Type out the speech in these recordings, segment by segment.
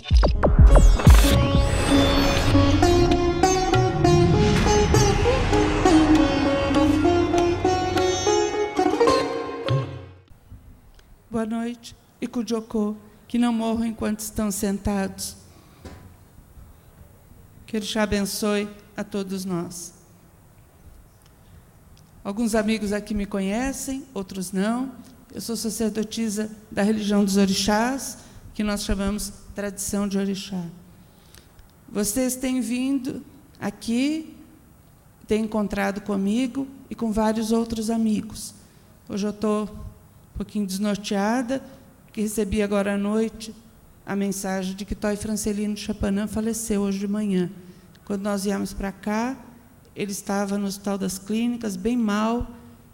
Boa noite, Ikujoko, que não morram enquanto estão sentados. Que Ele te abençoe a todos nós. Alguns amigos aqui me conhecem, outros não. Eu sou sacerdotisa da religião dos orixás, que nós chamamos tradição de orixá. Vocês têm vindo aqui, têm encontrado comigo e com vários outros amigos. Hoje eu estou um pouquinho desnorteada, porque recebi agora à noite a mensagem de que Toy Francelino Chapanã faleceu hoje de manhã. Quando nós viemos para cá, ele estava no Hospital das Clínicas, bem mal,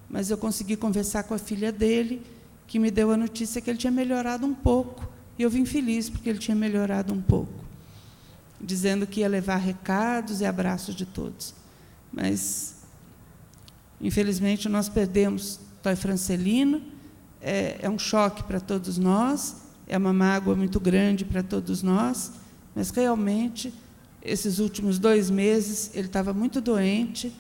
mas eu consegui conversar com a filha dele, que me deu a notícia que ele tinha melhorado um pouco, e eu vim feliz porque ele tinha melhorado um pouco, dizendo que ia levar recados e abraços de todos. Mas, infelizmente, nós perdemos Toy Francelino. É um choque para todos nós, é uma mágoa muito grande para todos nós, mas, realmente, esses últimos 2 meses, ele estava muito doente,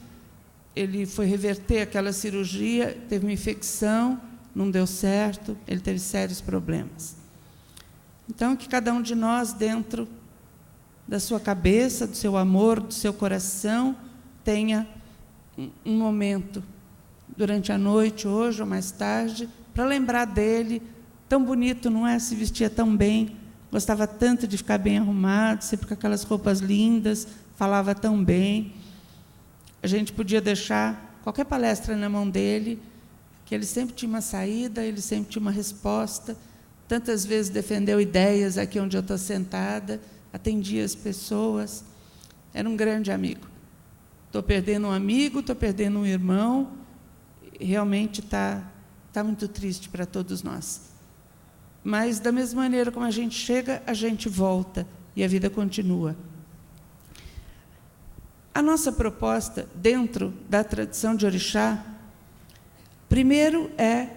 ele foi reverter aquela cirurgia, teve uma infecção, não deu certo, ele teve sérios problemas. Então, que cada um de nós, dentro da sua cabeça, do seu amor, do seu coração, tenha um momento, durante a noite, hoje ou mais tarde, para lembrar dele. Tão bonito, não é? Se vestia tão bem, gostava tanto de ficar bem arrumado, sempre com aquelas roupas lindas, falava tão bem. A gente podia deixar qualquer palestra na mão dele, que ele sempre tinha uma saída, ele sempre tinha uma resposta. Tantas vezes defendeu ideias aqui onde eu estou sentada, atendia as pessoas. Era um grande amigo. Estou perdendo um amigo, estou perdendo um irmão. Realmente está muito triste para todos nós. Mas, da mesma maneira como a gente chega, a gente volta e a vida continua. A nossa proposta, dentro da tradição de orixá, primeiro é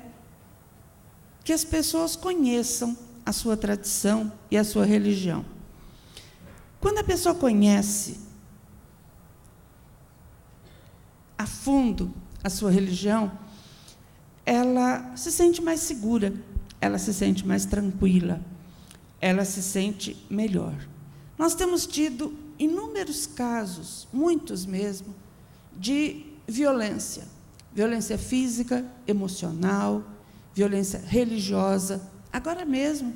que as pessoas conheçam a sua tradição e a sua religião. Quando a pessoa conhece a fundo a sua religião, ela se sente mais segura, ela se sente mais tranquila, ela se sente melhor. Nós temos tido inúmeros casos, muitos mesmo, de violência. Violência física, emocional, violência religiosa. Agora mesmo,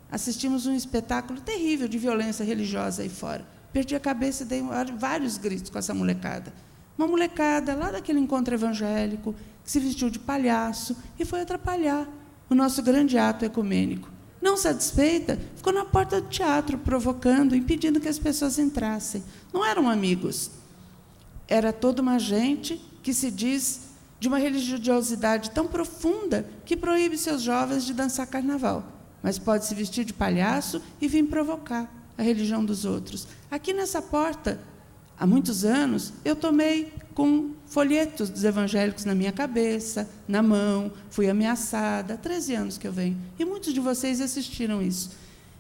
assistimos um espetáculo terrível de violência religiosa aí fora. Perdi a cabeça e dei vários gritos com essa molecada. Uma molecada lá daquele encontro evangélico, que se vestiu de palhaço e foi atrapalhar o nosso grande ato ecumênico. Não satisfeita, ficou na porta do teatro, provocando, impedindo que as pessoas entrassem. Não eram amigos. Era toda uma gente que se diz de uma religiosidade tão profunda que proíbe seus jovens de dançar carnaval, mas pode se vestir de palhaço e vir provocar a religião dos outros. Aqui nessa porta, há muitos anos, eu tomei com folhetos dos evangélicos na minha cabeça, na mão, fui ameaçada, há 13 anos que eu venho, e muitos de vocês assistiram isso.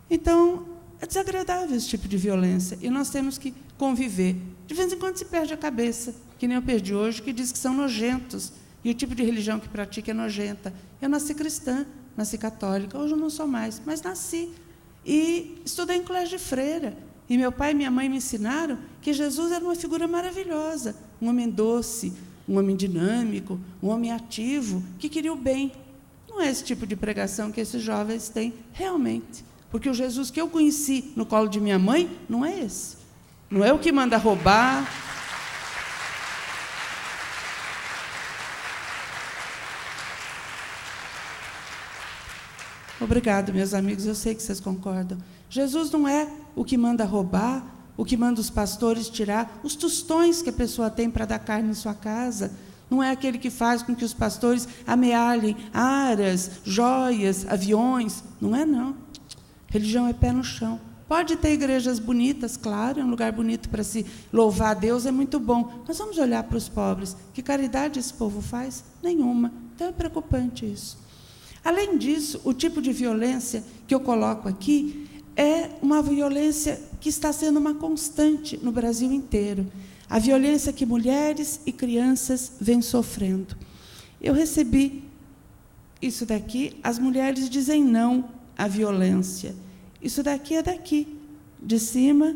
Então, é desagradável esse tipo de violência, e nós temos que conviver. De vez em quando se perde a cabeça, que nem eu perdi hoje, que diz que são nojentos, e o tipo de religião que pratica é nojenta. Eu nasci cristã, nasci católica, hoje eu não sou mais, mas nasci, e estudei em colégio de freira. E meu pai e minha mãe me ensinaram que Jesus era uma figura maravilhosa, um homem doce, um homem dinâmico, um homem ativo, que queria o bem. Não é esse tipo de pregação que esses jovens têm, realmente. Porque o Jesus que eu conheci no colo de minha mãe não é esse. Não é o que manda roubar. Obrigado, meus amigos, eu sei que vocês concordam. Jesus não é o que manda roubar, o que manda os pastores tirar os tostões que a pessoa tem para dar carne em sua casa. Não é aquele que faz com que os pastores amealhem aras, joias, aviões. Não é, não. Religião é pé no chão. Pode ter igrejas bonitas, claro, é um lugar bonito para se louvar a Deus, é muito bom. Mas vamos olhar para os pobres. Que caridade esse povo faz? Nenhuma. Então é preocupante isso. Além disso, o tipo de violência que eu coloco aqui é uma violência que está sendo uma constante no Brasil inteiro. A violência que mulheres e crianças vêm sofrendo. Eu recebi isso daqui, as mulheres dizem não à violência. Isso daqui é daqui, de cima,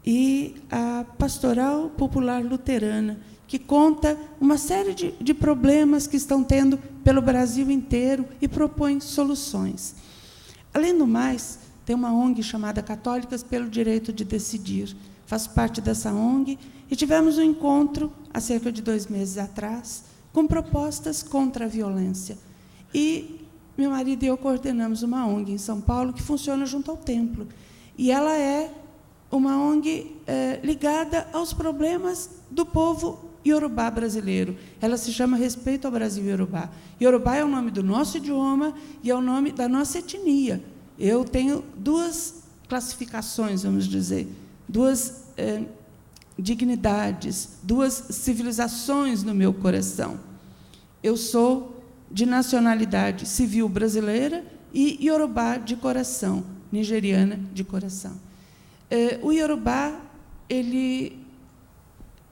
e a Pastoral Popular Luterana, que conta uma série de problemas que estão tendo pelo Brasil inteiro e propõe soluções. Além do mais, tem uma ONG chamada Católicas pelo Direito de Decidir. Faço parte dessa ONG e tivemos um encontro, há cerca de 2 meses atrás, com propostas contra a violência. E meu marido e eu coordenamos uma ONG em São Paulo que funciona junto ao templo. E ela é uma ONG ligada aos problemas do povo iorubá brasileiro. Ela se chama Respeito ao Brasil Iorubá. Iorubá é o nome do nosso idioma e é o nome da nossa etnia. Eu tenho 2 classificações, vamos dizer, 2 dignidades, 2 civilizações no meu coração. Eu sou de nacionalidade civil brasileira e iorubá de coração, nigeriana de coração. O iorubá, ele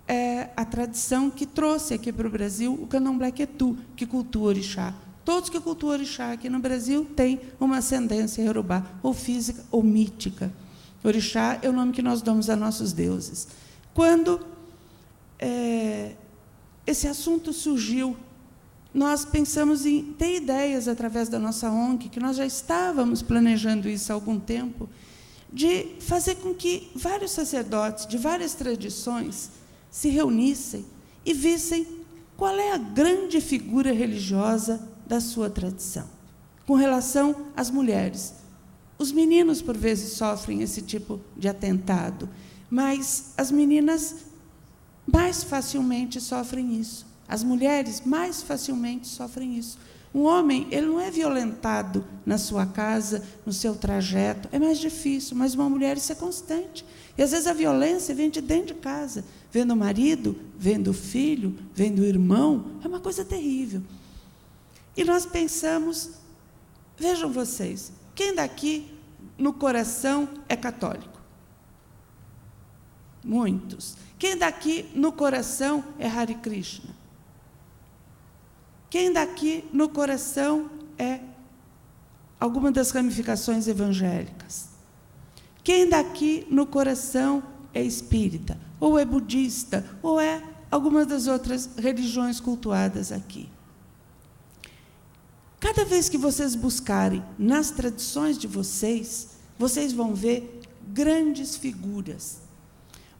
é a tradição que trouxe aqui para o Brasil o candomblé quetu, que cultua orixá. Todos que cultuam orixá aqui no Brasil têm uma ascendência iorubá, ou física ou mítica. Orixá é o nome que nós damos a nossos deuses. Quando esse assunto surgiu, nós pensamos em ter ideias, através da nossa ONG, que nós já estávamos planejando isso há algum tempo, de fazer com que vários sacerdotes de várias tradições se reunissem e vissem qual é a grande figura religiosa da sua tradição, com relação às mulheres. Os meninos, por vezes, sofrem esse tipo de atentado, mas as meninas mais facilmente sofrem isso. As mulheres mais facilmente sofrem isso. Um homem, ele não é violentado na sua casa, no seu trajeto, é mais difícil, mas uma mulher, isso é constante. E, às vezes, a violência vem de dentro de casa, vem do marido, vem do filho, vem do irmão, é uma coisa terrível. E nós pensamos, vejam vocês, quem daqui, no coração, é católico? Muitos. Quem daqui, no coração, é Hare Krishna? Quem daqui, no coração, é alguma das ramificações evangélicas? Quem daqui, no coração, é espírita, ou é budista, ou é alguma das outras religiões cultuadas aqui? Cada vez que vocês buscarem nas tradições de vocês, vocês vão ver grandes figuras.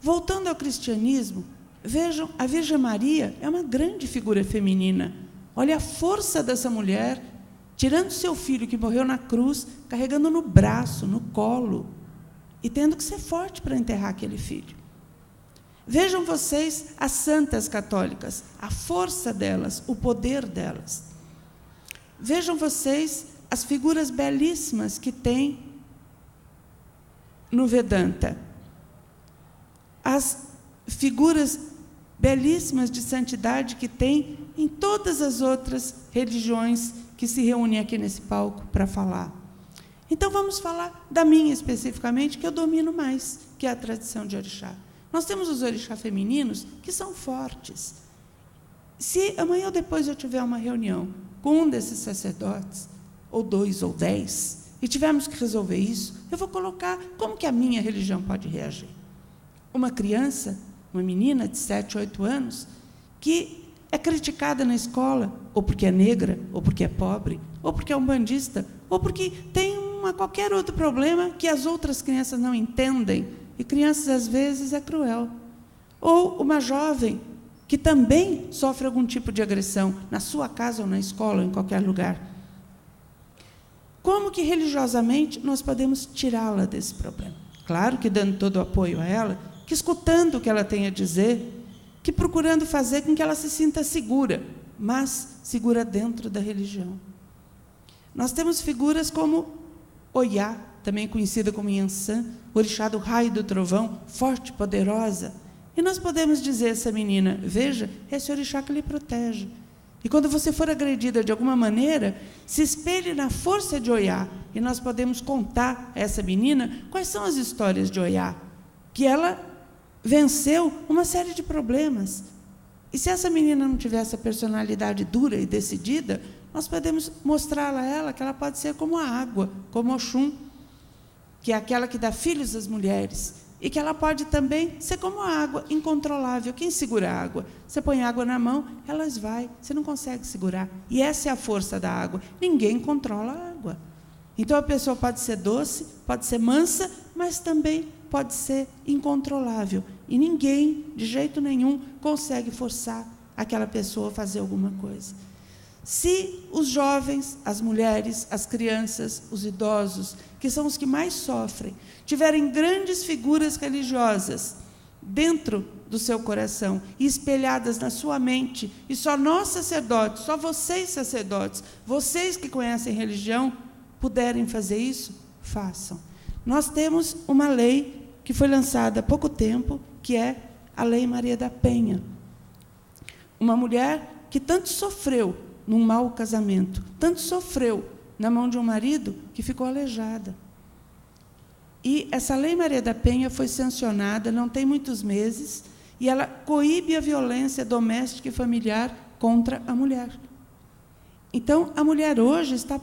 Voltando ao cristianismo, vejam, a Virgem Maria é uma grande figura feminina. Olha a força dessa mulher, tirando seu filho que morreu na cruz, carregando no braço, no colo, e tendo que ser forte para enterrar aquele filho. Vejam vocês as santas católicas, a força delas, o poder delas. Vejam vocês as figuras belíssimas que tem no Vedanta. As figuras belíssimas de santidade que tem em todas as outras religiões que se reúnem aqui nesse palco para falar. Então, vamos falar da minha especificamente, que eu domino mais, que é a tradição de orixá. Nós temos os orixá femininos que são fortes. Se amanhã ou depois eu tiver uma reunião com um desses sacerdotes, ou 2 ou 10, e tivermos que resolver isso, eu vou colocar como que a minha religião pode reagir. Uma criança, uma menina de 7, 8 anos, que é criticada na escola, ou porque é negra, ou porque é pobre, ou porque é um bandista, ou porque tem qualquer outro problema que as outras crianças não entendem, e crianças, às vezes, é cruel. Ou uma jovem que também sofre algum tipo de agressão, na sua casa ou na escola, ou em qualquer lugar. Como que, religiosamente, nós podemos tirá-la desse problema? Claro que dando todo o apoio a ela, que escutando o que ela tem a dizer, que procurando fazer com que ela se sinta segura, mas segura dentro da religião. Nós temos figuras como Oyá, também conhecida como Yansan, orixá do raio e do trovão, forte, poderosa. E nós podemos dizer a essa menina, veja, esse orixá que lhe protege. E quando você for agredida de alguma maneira, se espelhe na força de Oyá, e nós podemos contar a essa menina quais são as histórias de Oiá, que ela venceu uma série de problemas. E se essa menina não tiver essa personalidade dura e decidida, nós podemos mostrar a ela que ela pode ser como a água, como Oxum, que é aquela que dá filhos às mulheres, e que ela pode também ser como a água, incontrolável. Quem segura a água? Você põe água na mão, ela esvai, você não consegue segurar. E essa é a força da água. Ninguém controla a água. Então, a pessoa pode ser doce, pode ser mansa, mas também pode ser incontrolável. E ninguém, de jeito nenhum, consegue forçar aquela pessoa a fazer alguma coisa. Se os jovens, as mulheres, as crianças, os idosos, que são os que mais sofrem, tiverem grandes figuras religiosas dentro do seu coração e espelhadas na sua mente, e só nós sacerdotes, só vocês sacerdotes, vocês que conhecem religião, puderem fazer isso, façam. Nós temos uma lei que foi lançada há pouco tempo, que é a Lei Maria da Penha. Uma mulher que tanto sofreu num mau casamento, tanto sofreu na mão de um marido que ficou aleijada. E essa Lei Maria da Penha foi sancionada, não tem muitos meses, e ela coíbe a violência doméstica e familiar contra a mulher. Então, a mulher hoje está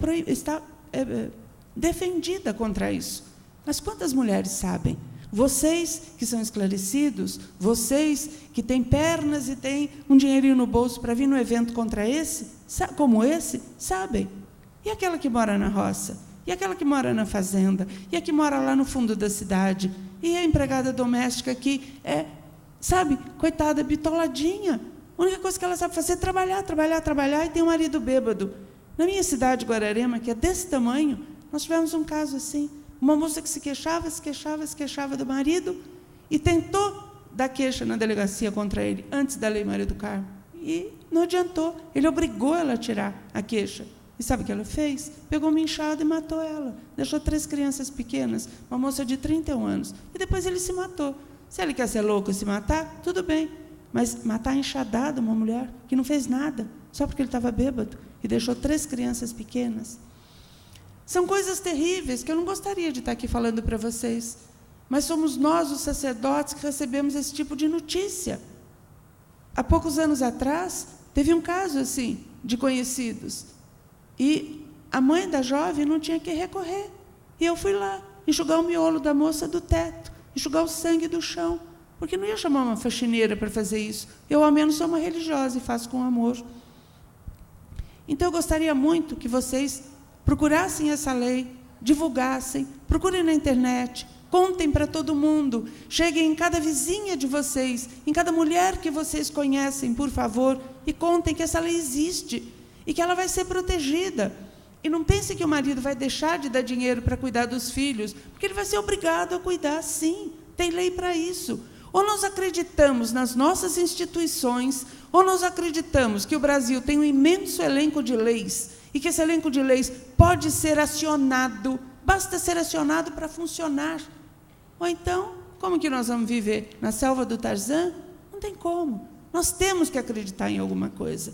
defendida contra isso. Mas quantas mulheres sabem? Vocês que são esclarecidos, vocês que têm pernas e têm um dinheirinho no bolso para vir no evento como esse, sabem. E aquela que mora na roça? E aquela que mora na fazenda? E a que mora lá no fundo da cidade? E a empregada doméstica que coitada, bitoladinha. A única coisa que ela sabe fazer é trabalhar, e tem um marido bêbado. Na minha cidade, Guararema, que é desse tamanho, nós tivemos um caso assim. Uma moça que se queixava do marido e tentou dar queixa na delegacia contra ele, antes da Lei Maria do Carmo. E não adiantou. Ele obrigou ela a tirar a queixa. E sabe o que ela fez? Pegou uma enxada e matou ela. Deixou 3 crianças pequenas, uma moça de 31 anos. E depois ele se matou. Se ele quer ser louco e se matar, tudo bem. Mas matar enxadada uma mulher que não fez nada, só porque ele estava bêbado, e deixou 3 crianças pequenas. São coisas terríveis que eu não gostaria de estar aqui falando para vocês. Mas somos nós, os sacerdotes, que recebemos esse tipo de notícia. Há poucos anos atrás, teve um caso assim, de conhecidos. E a mãe da jovem não tinha que recorrer. E eu fui lá, enxugar o miolo da moça do teto, enxugar o sangue do chão, porque não ia chamar uma faxineira para fazer isso. Eu, ao menos, sou uma religiosa e faço com amor. Então, eu gostaria muito que vocês procurassem essa lei, divulgassem, procurem na internet, contem para todo mundo, cheguem em cada vizinha de vocês, em cada mulher que vocês conhecem, por favor, e contem que essa lei existe e que ela vai ser protegida. E não pense que o marido vai deixar de dar dinheiro para cuidar dos filhos, porque ele vai ser obrigado a cuidar, sim, tem lei para isso. Ou nós acreditamos nas nossas instituições, ou nós acreditamos que o Brasil tem um imenso elenco de leis, e que esse elenco de leis pode ser acionado, basta ser acionado para funcionar. Ou então, como que nós vamos viver? Na selva do Tarzan? Não tem como. Nós temos que acreditar em alguma coisa.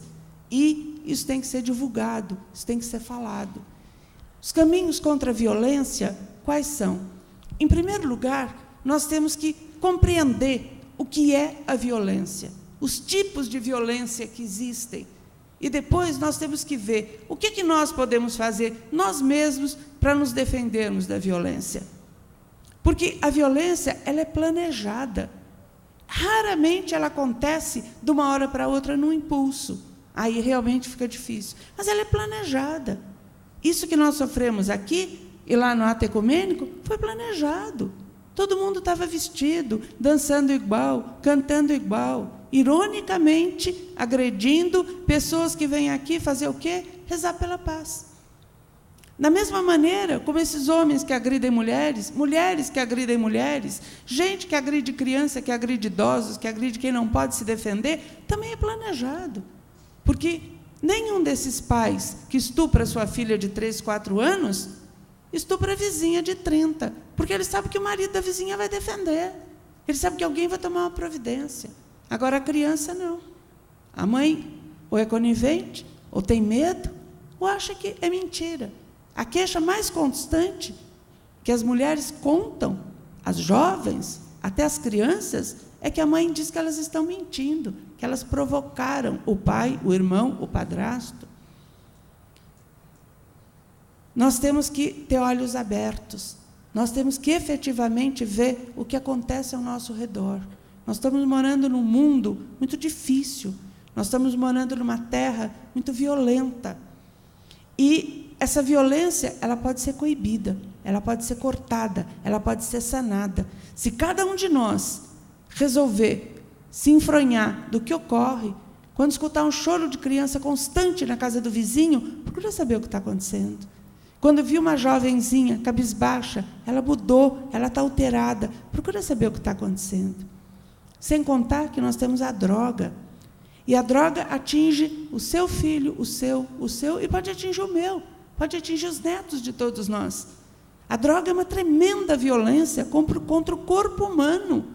E isso tem que ser divulgado, isso tem que ser falado. Os caminhos contra a violência, quais são? Em primeiro lugar, nós temos que compreender o que é a violência, os tipos de violência que existem. E depois nós temos que ver o que nós podemos fazer, nós mesmos, para nos defendermos da violência. Porque a violência, ela é planejada. Raramente ela acontece de uma hora para outra num impulso. Aí realmente fica difícil. Mas ela é planejada. Isso que nós sofremos aqui e lá no ato ecumênico foi planejado. Todo mundo estava vestido, dançando igual, cantando igual, ironicamente agredindo pessoas que vêm aqui fazer o quê? Rezar pela paz. Da mesma maneira, como esses homens que agridem mulheres, mulheres que agridem mulheres, gente que agride criança, que agride idosos, que agride quem não pode se defender, também é planejado. Porque nenhum desses pais que estupra sua filha de 3, 4 anos, estupra a vizinha de 30, porque ele sabe que o marido da vizinha vai defender. Ele sabe que alguém vai tomar uma providência. Agora, a criança não. A mãe ou é conivente, ou tem medo, ou acha que é mentira. A queixa mais constante que as mulheres contam, as jovens, até as crianças, é que a mãe diz que elas estão mentindo, que elas provocaram o pai, o irmão, o padrasto. Nós temos que ter olhos abertos, nós temos que efetivamente ver o que acontece ao nosso redor. Nós estamos morando num mundo muito difícil, nós estamos morando numa terra muito violenta. E essa violência, ela pode ser coibida, ela pode ser cortada, ela pode ser sanada. Se cada um de nós resolver se enfronhar do que ocorre, quando escutar um choro de criança constante na casa do vizinho, procura saber o que está acontecendo. Quando viu uma jovenzinha cabisbaixa, ela mudou, ela está alterada, procura saber o que está acontecendo. Sem contar que nós temos a droga. E a droga atinge o seu filho, o seu, e pode atingir o meu, pode atingir os netos de todos nós. A droga é uma tremenda violência contra o corpo humano.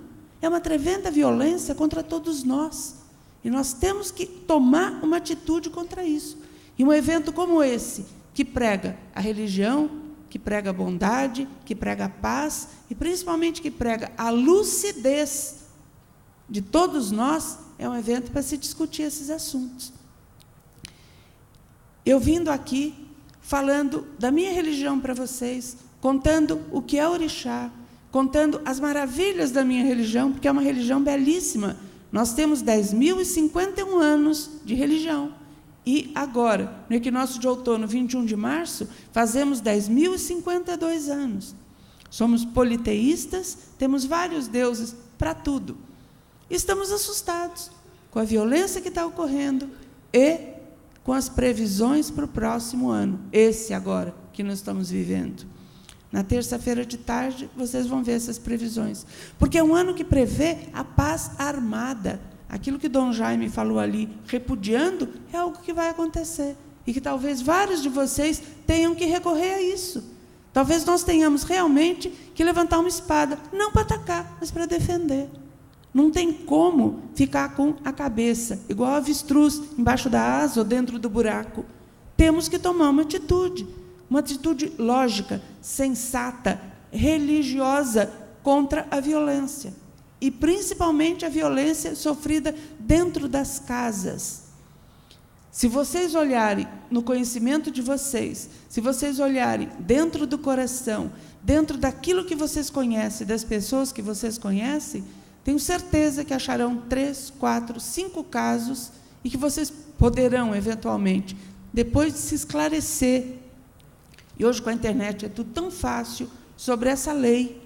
É uma tremenda violência contra todos nós. E nós temos que tomar uma atitude contra isso. E um evento como esse, que prega a religião, que prega a bondade, que prega a paz, e principalmente que prega a lucidez de todos nós, é um evento para se discutir esses assuntos. Eu vindo aqui, falando da minha religião para vocês, contando o que é orixá, contando as maravilhas da minha religião, porque é uma religião belíssima. Nós temos 10.051 anos de religião. E agora, no equinócio de outono, 21 de março, fazemos 10.052 anos. Somos politeístas, temos vários deuses para tudo. Estamos assustados com a violência que está ocorrendo e com as previsões para o próximo ano, esse agora que nós estamos vivendo. Na terça-feira de tarde, vocês vão ver essas previsões. Porque é um ano que prevê a paz armada. Aquilo que Dom Jaime falou ali, repudiando, é algo que vai acontecer. E que talvez vários de vocês tenham que recorrer a isso. Talvez nós tenhamos realmente que levantar uma espada, não para atacar, mas para defender. Não tem como ficar com a cabeça, igual avestruz, embaixo da asa ou dentro do buraco. Temos que tomar uma atitude lógica, sensata, religiosa contra a violência. E, principalmente, a violência sofrida dentro das casas. Se vocês olharem no conhecimento de vocês, se vocês olharem dentro do coração, dentro daquilo que vocês conhecem, das pessoas que vocês conhecem, tenho certeza que acharão 3, 4, 5 casos e que vocês poderão, eventualmente, depois de se esclarecer, e hoje com a internet é tudo tão fácil, sobre essa lei,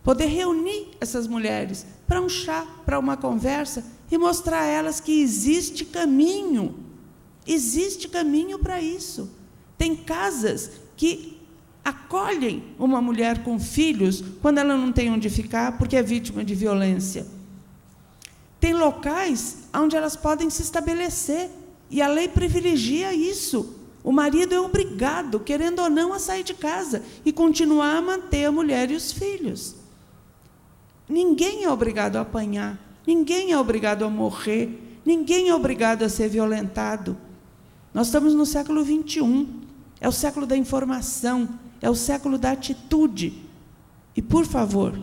poder reunir essas mulheres para um chá, para uma conversa, e mostrar a elas que existe caminho para isso. Tem casas que acolhem uma mulher com filhos quando ela não tem onde ficar, porque é vítima de violência. Tem locais onde elas podem se estabelecer, e a lei privilegia isso. O marido é obrigado, querendo ou não, a sair de casa e continuar a manter a mulher e os filhos. Ninguém é obrigado a apanhar, ninguém é obrigado a morrer, ninguém é obrigado a ser violentado. Nós estamos no século XXI, é o século da informação, é o século da atitude. E, por favor,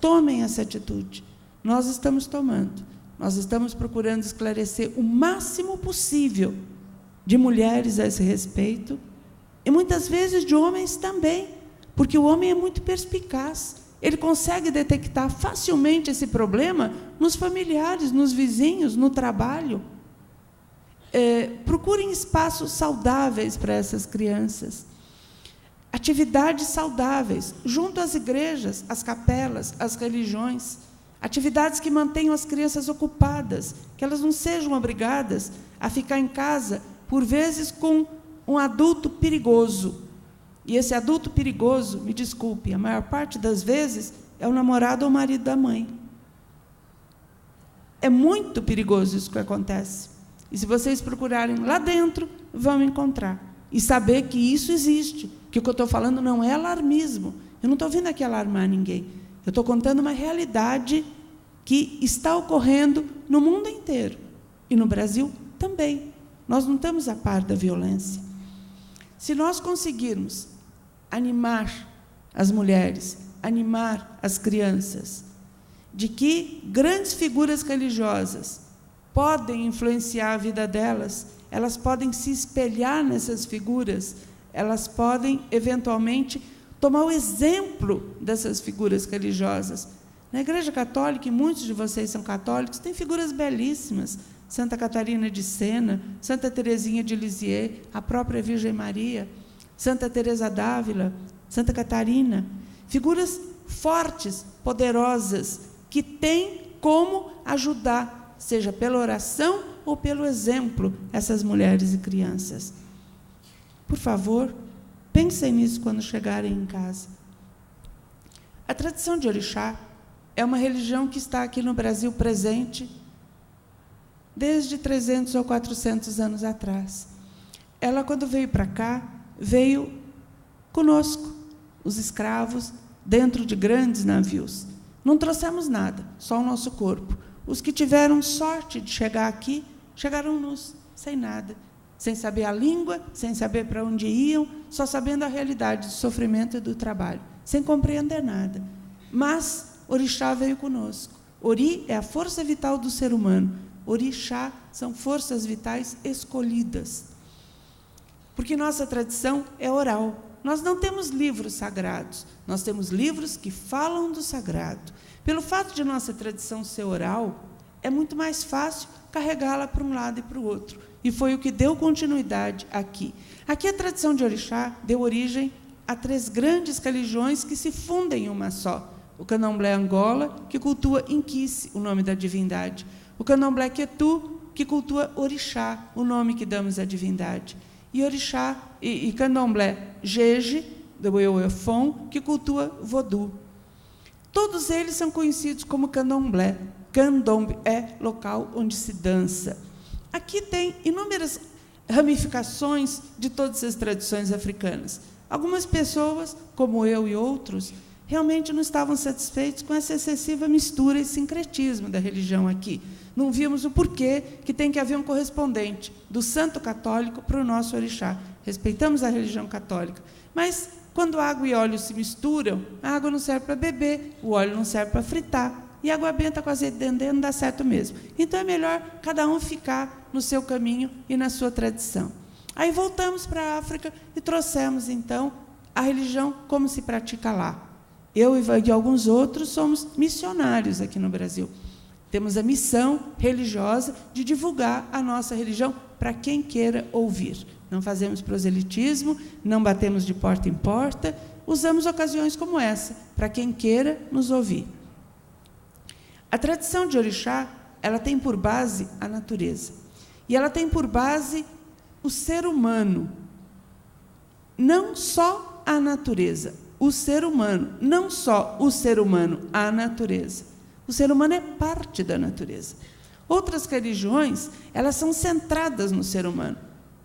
tomem essa atitude. Nós estamos tomando, nós estamos procurando esclarecer o máximo possível de mulheres a esse respeito, e muitas vezes de homens também, porque o homem é muito perspicaz, ele consegue detectar facilmente esse problema nos familiares, nos vizinhos, no trabalho. Procurem espaços saudáveis para essas crianças, atividades saudáveis, junto às igrejas, às capelas, às religiões, atividades que mantenham as crianças ocupadas, que elas não sejam obrigadas a ficar em casa, por vezes com um adulto perigoso. E esse adulto perigoso, me desculpe, a maior parte das vezes é o namorado ou o marido da mãe. É muito perigoso isso que acontece. E se vocês procurarem lá dentro, vão encontrar. E saber que isso existe, que o que eu estou falando não é alarmismo. Eu não estou vindo aqui alarmar ninguém. Eu estou contando uma realidade que está ocorrendo no mundo inteiro. E no Brasil também. Nós não estamos a par da violência. Se nós conseguirmos animar as mulheres, animar as crianças, de que grandes figuras religiosas podem influenciar a vida delas, elas podem se espelhar nessas figuras, elas podem, eventualmente, tomar o exemplo dessas figuras religiosas. Na Igreja Católica, e muitos de vocês são católicos, tem figuras belíssimas, Santa Catarina de Sena, Santa Teresinha de Lisieux, a própria Virgem Maria, Santa Teresa d'Ávila, Santa Catarina, figuras fortes, poderosas, que têm como ajudar, seja pela oração ou pelo exemplo, essas mulheres e crianças. Por favor, pensem nisso quando chegarem em casa. A tradição de orixá é uma religião que está aqui no Brasil presente desde 300 ou 400 anos atrás. Ela, quando veio para cá, veio conosco, os escravos, dentro de grandes navios. Não trouxemos nada, só o nosso corpo. Os que tiveram sorte de chegar aqui, chegaram nus, sem nada, sem saber a língua, sem saber para onde iam, só sabendo a realidade do sofrimento e do trabalho, sem compreender nada. Mas orixá veio conosco. Ori é a força vital do ser humano. Orixá são forças vitais escolhidas. Porque nossa tradição é oral. Nós não temos livros sagrados, nós temos livros que falam do sagrado. Pelo fato de nossa tradição ser oral, é muito mais fácil carregá-la para um lado e para o outro. E foi o que deu continuidade aqui. Aqui a tradição de orixá deu origem a 3 grandes religiões que se fundem em uma só. O Candomblé Angola, que cultua Inquice, o nome da divindade. O Candomblé Quetu, que cultua Orixá, o nome que damos à divindade. E Orixá e Candomblé Jeje, do Euefon, que cultua Vodú. Todos eles são conhecidos como Candomblé. Candomblé é local onde se dança. Aqui tem inúmeras ramificações de todas as tradições africanas. Algumas pessoas, como eu e outros, realmente não estavam satisfeitos com essa excessiva mistura e sincretismo da religião aqui. Não víamos o porquê que tem que haver um correspondente do santo católico para o nosso orixá. Respeitamos a religião católica, mas quando água e óleo se misturam, a água não serve para beber, o óleo não serve para fritar, e a água benta com azeite de dendê não dá certo mesmo. Então é melhor cada um ficar no seu caminho e na sua tradição. Aí voltamos para a África e trouxemos, então, a religião como se pratica lá. Eu e alguns outros somos missionários aqui no Brasil. Temos a missão religiosa de divulgar a nossa religião para quem queira ouvir. Não fazemos proselitismo, não batemos de porta em porta, usamos ocasiões como essa, para quem queira nos ouvir. A tradição de orixá, ela tem por base a natureza. E ela tem por base o ser humano. Não só a natureza, o ser humano. Não só o ser humano, a natureza. O ser humano é parte da natureza. Outras religiões, elas são centradas no ser humano.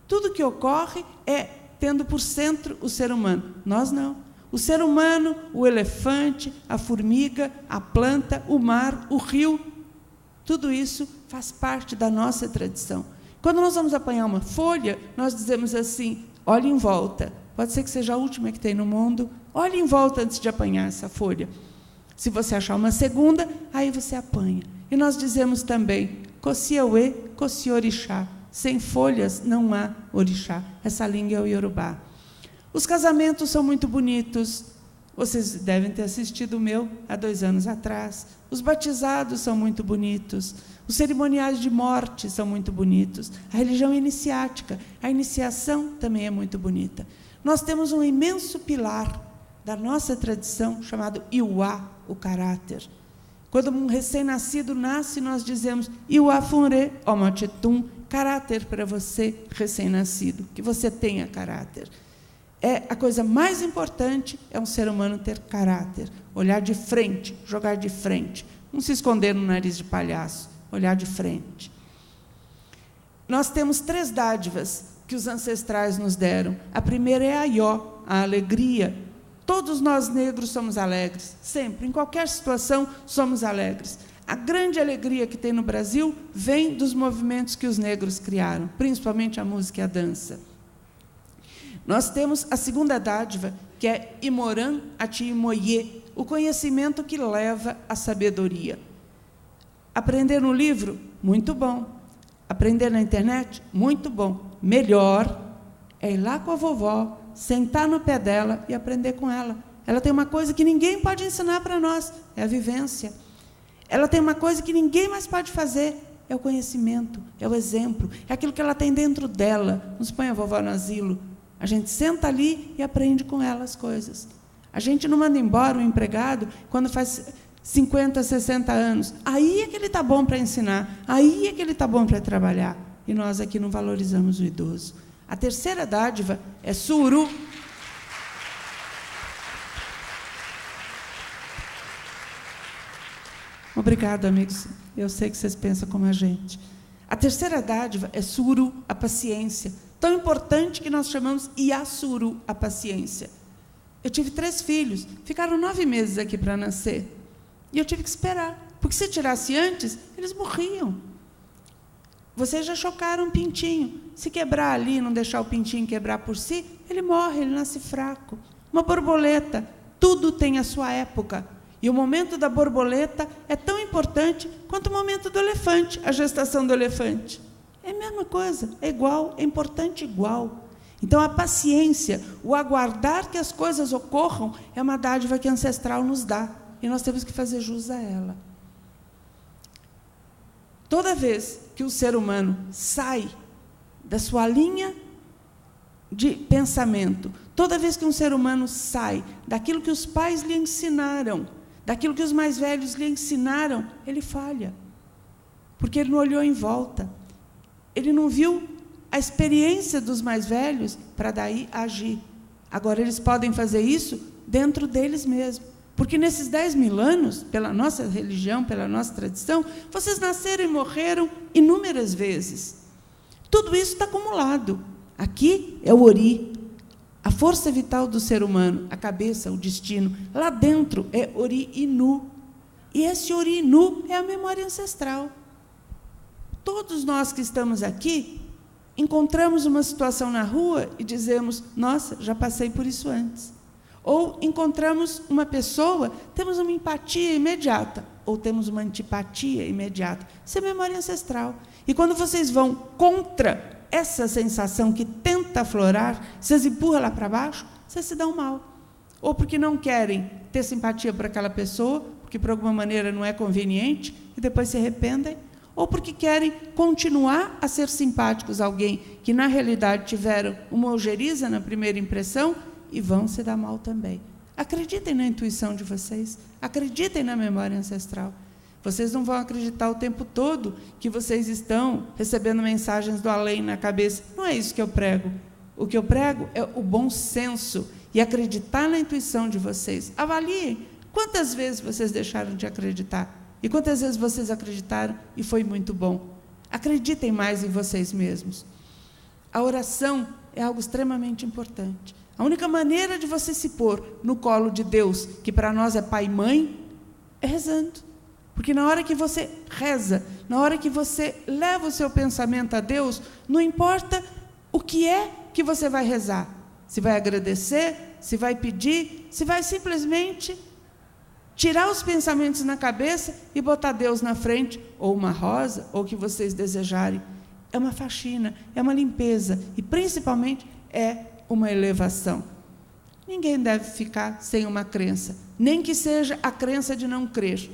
Tudo que ocorre é tendo por centro o ser humano. Nós não. O ser humano, o elefante, a formiga, a planta, o mar, o rio, tudo isso faz parte da nossa tradição. Quando nós vamos apanhar uma folha, nós dizemos assim, olhe em volta. Pode ser que seja a última que tem no mundo. Olhe em volta antes de apanhar essa folha. Se você achar uma segunda, aí você apanha. E nós dizemos também, Kosiawe, Kosi orixá. Sem folhas não há orixá. Essa língua é o Iorubá. Os casamentos são muito bonitos. Vocês devem ter assistido o meu há 2 anos atrás. Os batizados são muito bonitos. Os cerimoniais de morte são muito bonitos. A religião iniciática, a iniciação também é muito bonita. Nós temos um imenso pilar da nossa tradição chamado Iuá, o caráter. Quando um recém-nascido nasce, nós dizemos Iuá funre omachetum, caráter para você, recém-nascido, que você tenha caráter. A coisa mais importante é um ser humano ter caráter, olhar de frente, jogar de frente, não se esconder no nariz de palhaço, olhar de frente. Nós temos 3 dádivas que os ancestrais nos deram. A primeira é a Ió, a alegria. Todos nós negros somos alegres, sempre, em qualquer situação, somos alegres. A grande alegria que tem no Brasil vem dos movimentos que os negros criaram, principalmente a música e a dança. Nós temos a segunda dádiva, que é Imoran Ati Imoye, o conhecimento que leva à sabedoria. Aprender no livro? Muito bom. Aprender na internet? Muito bom. Melhor é ir lá com a vovó, sentar no pé dela e aprender com ela. Ela tem uma coisa que ninguém pode ensinar para nós, é a vivência. Ela tem uma coisa que ninguém mais pode fazer, é o conhecimento, é o exemplo, é aquilo que ela tem dentro dela. Nos põe a vovó no asilo, a gente senta ali e aprende com ela as coisas. A gente não manda embora o empregado quando faz 50, 60 anos. Aí é que ele está bom para ensinar, aí é que ele está bom para trabalhar. E nós aqui não valorizamos o idoso. A terceira dádiva é Suru. Obrigado, amigos. Eu sei que vocês pensam como a gente. A terceira dádiva é Suru, a paciência. Tão importante que nós chamamos Yasuru, a paciência. Eu tive 3 filhos, ficaram 9 meses aqui para nascer. E eu tive que esperar, porque se tirasse antes, eles morriam. Vocês já chocaram um pintinho. Se quebrar ali, não deixar o pintinho quebrar por si, ele morre, ele nasce fraco. Uma borboleta, tudo tem a sua época. E o momento da borboleta é tão importante quanto o momento do elefante, a gestação do elefante. É a mesma coisa, é igual, é importante igual. Então, a paciência, o aguardar que as coisas ocorram, é uma dádiva que a ancestral nos dá. E nós temos que fazer jus a ela. Toda vez que o ser humano sai da sua linha de pensamento, toda vez que um ser humano sai daquilo que os pais lhe ensinaram, daquilo que os mais velhos lhe ensinaram, ele falha. Porque ele não olhou em volta. Ele não viu a experiência dos mais velhos para daí agir. Agora, eles podem fazer isso dentro deles mesmos. Porque nesses 10.000 anos, pela nossa religião, pela nossa tradição, vocês nasceram e morreram inúmeras vezes. Tudo isso está acumulado. Aqui é o Ori, a força vital do ser humano, a cabeça, o destino. Lá dentro é Ori Inu. E esse Ori Inu é a memória ancestral. Todos nós que estamos aqui, encontramos uma situação na rua e dizemos, nossa, já passei por isso antes. Ou encontramos uma pessoa, temos uma empatia imediata, ou temos uma antipatia imediata. Isso é memória ancestral. E quando vocês vão contra essa sensação que tenta aflorar, vocês empurram lá para baixo, vocês se dão mal. Ou porque não querem ter simpatia por aquela pessoa, porque por alguma maneira não é conveniente, e depois se arrependem, ou porque querem continuar a ser simpáticos a alguém que, na realidade, tiveram uma ojeriza na primeira impressão, e vão se dar mal também. Acreditem na intuição de vocês, acreditem na memória ancestral. Vocês não vão acreditar o tempo todo que vocês estão recebendo mensagens do além na cabeça. Não é isso que eu prego. O que eu prego é o bom senso e acreditar na intuição de vocês. Avaliem quantas vezes vocês deixaram de acreditar e quantas vezes vocês acreditaram e foi muito bom. Acreditem mais em vocês mesmos. A oração é algo extremamente importante. A única maneira de você se pôr no colo de Deus, que para nós é pai e mãe, é rezando. Porque na hora que você reza, na hora que você leva o seu pensamento a Deus, não importa o que é que você vai rezar. Se vai agradecer, se vai pedir, se vai simplesmente tirar os pensamentos na cabeça e botar Deus na frente, ou uma rosa, ou o que vocês desejarem. É uma faxina, é uma limpeza, e principalmente é uma elevação. Ninguém deve ficar sem uma crença, nem que seja a crença de não crer.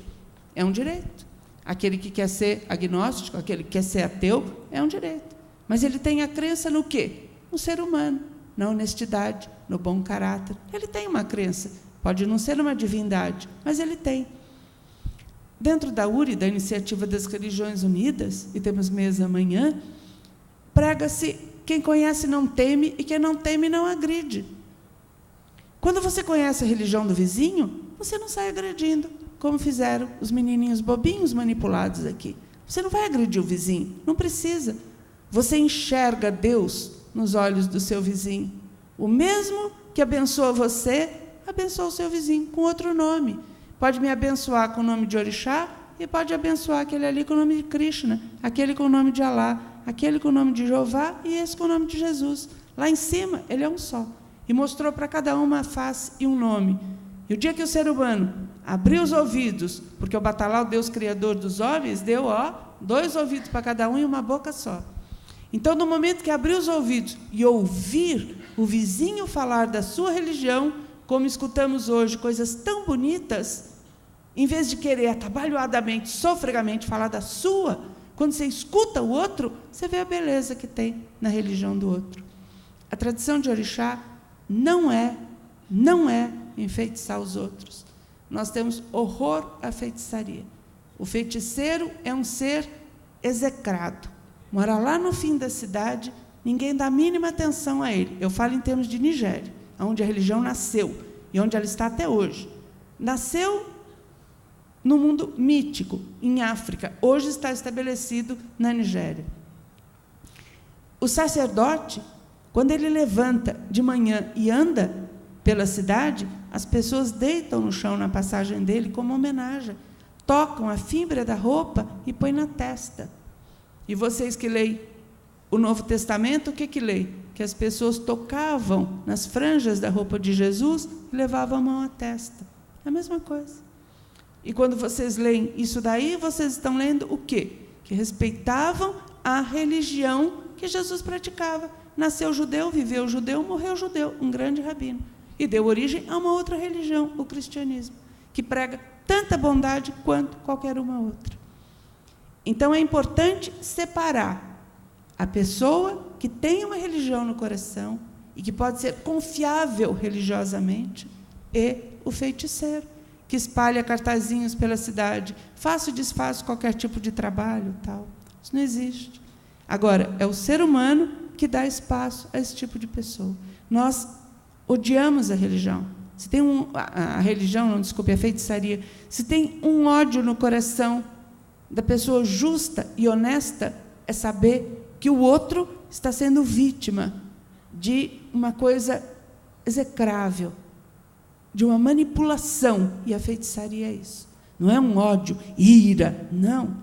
É um direito. Aquele que quer ser agnóstico, aquele que quer ser ateu, é um direito. Mas ele tem a crença no quê? No ser humano, na honestidade, no bom caráter. Ele tem uma crença. Pode não ser uma divindade, mas ele tem. Dentro da URI, da Iniciativa das Religiões Unidas, e temos mesa amanhã, prega-se quem conhece não teme, e quem não teme não agride. Quando você conhece a religião do vizinho, você não sai agredindo, como fizeram os menininhos bobinhos manipulados aqui. Você não vai agredir o vizinho, não precisa. Você enxerga Deus nos olhos do seu vizinho. O mesmo que abençoa você, abençoa o seu vizinho com outro nome. Pode me abençoar com o nome de Orixá e pode abençoar aquele ali com o nome de Krishna, aquele com o nome de Alá, aquele com o nome de Jeová e esse com o nome de Jesus. Lá em cima, ele é um só. E mostrou para cada um uma face e um nome. E o dia que o ser humano abriu os ouvidos, porque o Batalá, o Deus Criador dos homens, deu 2 ouvidos para cada um e uma boca só. Então, no momento que abriu os ouvidos e ouvir o vizinho falar da sua religião, como escutamos hoje, coisas tão bonitas, em vez de querer atabalhoadamente, sofregamente falar da sua, quando você escuta o outro, você vê a beleza que tem na religião do outro. A tradição de orixá não é enfeitiçar os outros. Nós temos horror à feitiçaria. O feiticeiro é um ser execrado. Mora lá no fim da cidade, ninguém dá a mínima atenção a ele. Eu falo em termos de Nigéria, onde a religião nasceu e onde ela está até hoje. Nasceu no mundo mítico, em África. Hoje está estabelecido na Nigéria. O sacerdote, quando ele levanta de manhã e anda pela cidade, as pessoas deitam no chão na passagem dele como homenagem, tocam a fibra da roupa e põem na testa. E vocês que leem o Novo Testamento, o que leem? Que as pessoas tocavam nas franjas da roupa de Jesus e levavam a mão à testa. É a mesma coisa. E quando vocês leem isso daí, vocês estão lendo o quê? Que respeitavam a religião que Jesus praticava. Nasceu judeu, viveu judeu, morreu judeu, um grande rabino. E deu origem a uma outra religião, o cristianismo, que prega tanta bondade quanto qualquer uma outra. Então, é importante separar a pessoa que tem uma religião no coração e que pode ser confiável religiosamente e o feiticeiro, que espalha cartazinhos pela cidade, faço e desfaço qualquer tipo de trabalho, tal. Isso não existe. Agora, é o ser humano que dá espaço a esse tipo de pessoa. Nós odiamos a religião. Se tem a religião, não, desculpe, a feitiçaria, se tem um ódio no coração da pessoa justa e honesta, é saber que o outro está sendo vítima de uma coisa execrável, de uma manipulação, e a feitiçaria é isso. Não é um ódio, ira, não.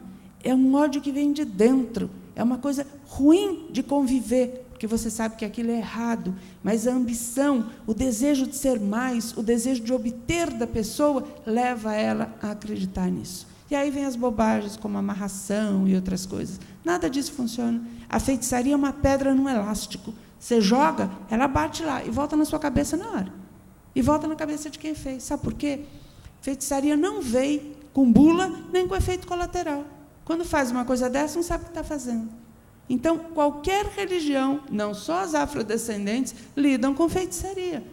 É um ódio que vem de dentro, é uma coisa ruim de conviver, porque você sabe que aquilo é errado, mas a ambição, o desejo de ser mais, o desejo de obter da pessoa, leva ela a acreditar nisso. E aí vem as bobagens, como amarração e outras coisas. Nada disso funciona. A feitiçaria é uma pedra num elástico. Você joga, ela bate lá e volta na sua cabeça na hora. E volta na cabeça de quem fez. Sabe por quê? Feitiçaria não veio com bula, nem com efeito colateral. Quando faz uma coisa dessa, não sabe o que está fazendo. Então, qualquer religião, não só as afrodescendentes, lidam com feitiçaria.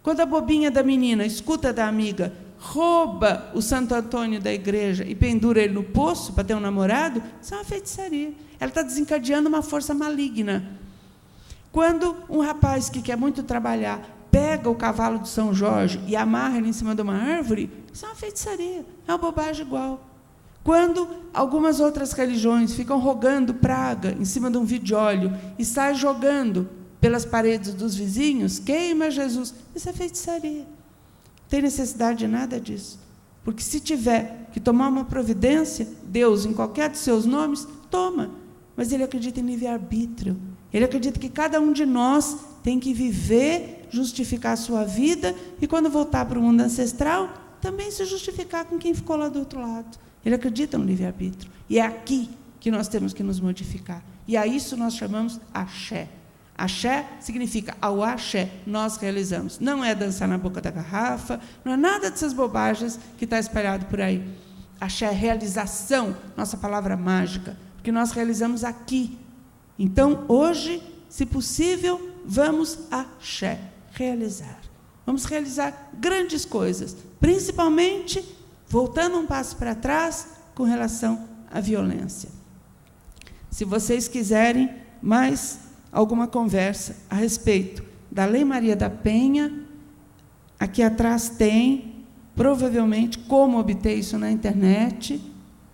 Quando a bobinha da menina escuta da amiga, rouba o Santo Antônio da igreja e pendura ele no poço para ter um namorado, isso é uma feitiçaria. Ela está desencadeando uma força maligna. Quando um rapaz que quer muito trabalhar pega o cavalo de São Jorge e amarra ele em cima de uma árvore, isso é uma feitiçaria, é uma bobagem igual. Quando algumas outras religiões ficam rogando praga em cima de um vidióleo e saem jogando pelas paredes dos vizinhos, queima Jesus, isso é feitiçaria. Não tem necessidade de nada disso. Porque se tiver que tomar uma providência, Deus, em qualquer dos seus nomes, toma. Mas ele acredita em livre-arbítrio. Ele acredita que cada um de nós tem que viver, justificar a sua vida, e quando voltar para o mundo ancestral, também se justificar com quem ficou lá do outro lado. Ele acredita no livre-arbítrio. E é aqui que nós temos que nos modificar. E a isso nós chamamos axé. Axé significa ao axé, nós realizamos. Não é dançar na boca da garrafa, não é nada dessas bobagens que está espalhado por aí. Axé é realização, nossa palavra mágica, porque nós realizamos aqui. Então, hoje, se possível, vamos axé, realizar. Vamos realizar grandes coisas, principalmente, voltando um passo para trás, com relação à violência. Se vocês quiserem mais alguma conversa a respeito da Lei Maria da Penha, aqui atrás tem, provavelmente, como obter isso na internet.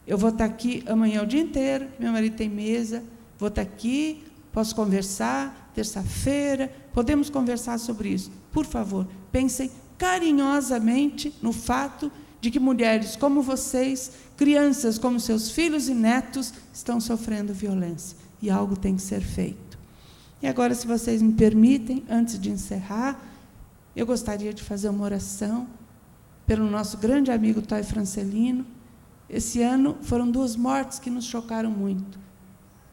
Eu vou estar aqui amanhã o dia inteiro, meu marido tem mesa, vou estar aqui, posso conversar, terça-feira, podemos conversar sobre isso. Por favor, pensem carinhosamente no fato de que mulheres como vocês, crianças como seus filhos e netos, estão sofrendo violência, e algo tem que ser feito. E agora, se vocês me permitem, antes de encerrar, eu gostaria de fazer uma oração pelo nosso grande amigo Toy Francelino. Esse ano foram 2 mortes que nos chocaram muito.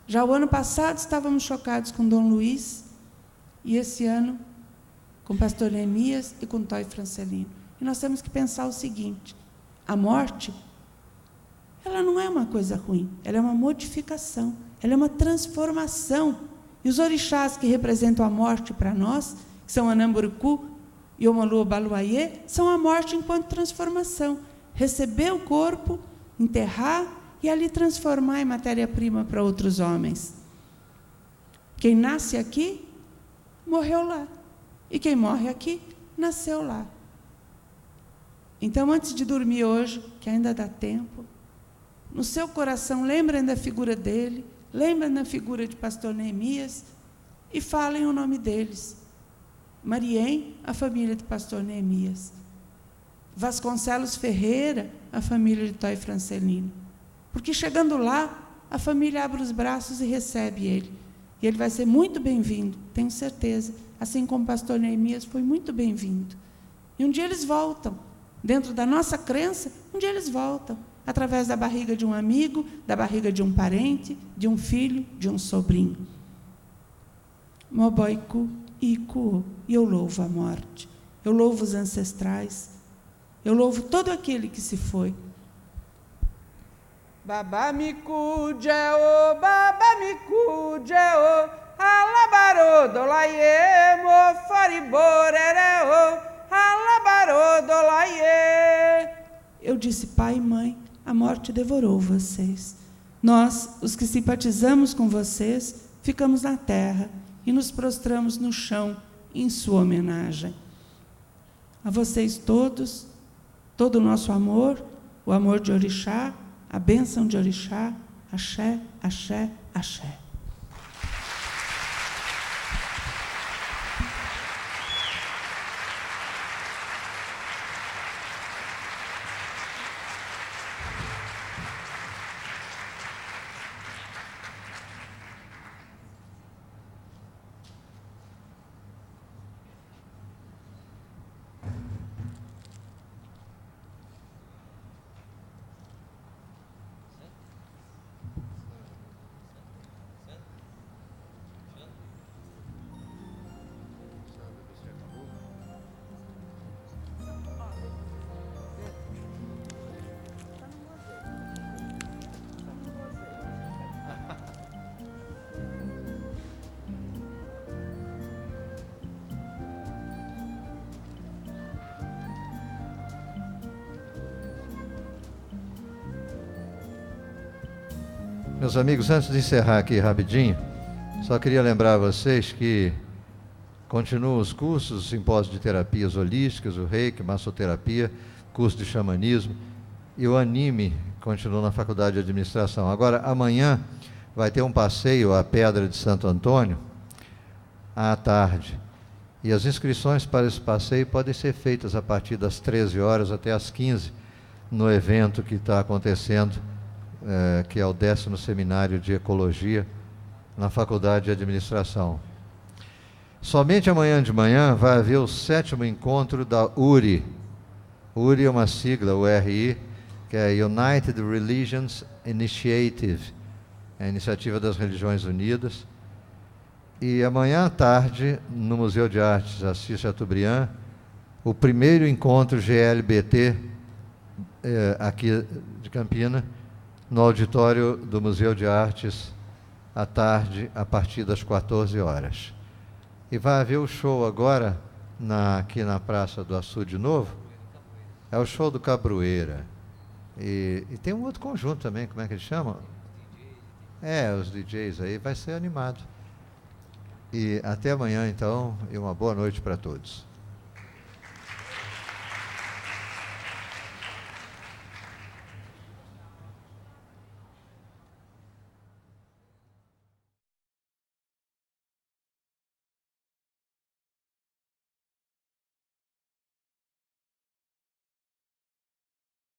Já o ano passado estávamos chocados com Dom Luiz, e esse ano com Pastor Neemias e com Toy Francelino. E nós temos que pensar o seguinte: a morte, ela não é uma coisa ruim, ela é uma modificação, ela é uma transformação. E os orixás que representam a morte para nós, que são Anamburucu e Omolu Baluayê, são a morte enquanto transformação. Receber o corpo, enterrar e ali transformar em matéria-prima para outros homens. Quem nasce aqui, morreu lá. E quem morre aqui, nasceu lá. Então, antes de dormir hoje, que ainda dá tempo, no seu coração, lembrem da figura dele, lembrem da figura de Pastor Neemias e falem o nome deles. Mariem, a família de Pastor Neemias. Vasconcelos Ferreira, a família de Toy Francelino. Porque chegando lá, a família abre os braços e recebe ele. E ele vai ser muito bem-vindo, tenho certeza. Assim como o Pastor Neemias foi muito bem-vindo. E um dia eles voltam. Dentro da nossa crença, um dia eles voltam. Através da barriga de um amigo, da barriga de um parente, de um filho, de um sobrinho. Moboiku e Iku. E eu louvo a morte. Eu louvo os ancestrais. Eu louvo todo aquele que se foi. Babamiku Jeo, Babamiku Jeo, Alabaro Dolaie, Mofariborereo, Alabaro Dolaie. Eu disse, pai e mãe, a morte devorou vocês. Nós, os que simpatizamos com vocês, ficamos na terra e nos prostramos no chão em sua homenagem. A vocês todos, todo o nosso amor, o amor de Orixá, a bênção de Orixá, axé, axé, axé. Meus amigos, antes de encerrar aqui rapidinho, só queria lembrar a vocês que continuam os cursos, o simpósio de terapias holísticas, o reiki, massoterapia, curso de xamanismo, e o anime continua na Faculdade de Administração. Agora, amanhã vai ter um passeio à Pedra de Santo Antônio, à tarde. E as inscrições para esse passeio podem ser feitas a partir das 13 horas até as 15, no evento que está acontecendo, que é o 10º Seminário de Ecologia, na Faculdade de Administração. Somente amanhã de manhã vai haver o 7º encontro da URI. URI é uma sigla, URI, que é United Religions Initiative, é a Iniciativa das Religiões Unidas. E amanhã à tarde, no Museu de Artes Assis Chateaubriand, o primeiro encontro GLBT aqui de Campina, no auditório do Museu de Artes, à tarde, a partir das 14 horas. E vai haver o show agora, aqui na Praça do Açu de novo, é o show do Cabroeira. E tem um outro conjunto também, como é que eles chamam? Os DJs aí, vai ser animado. E até amanhã, então, e uma boa noite para todos.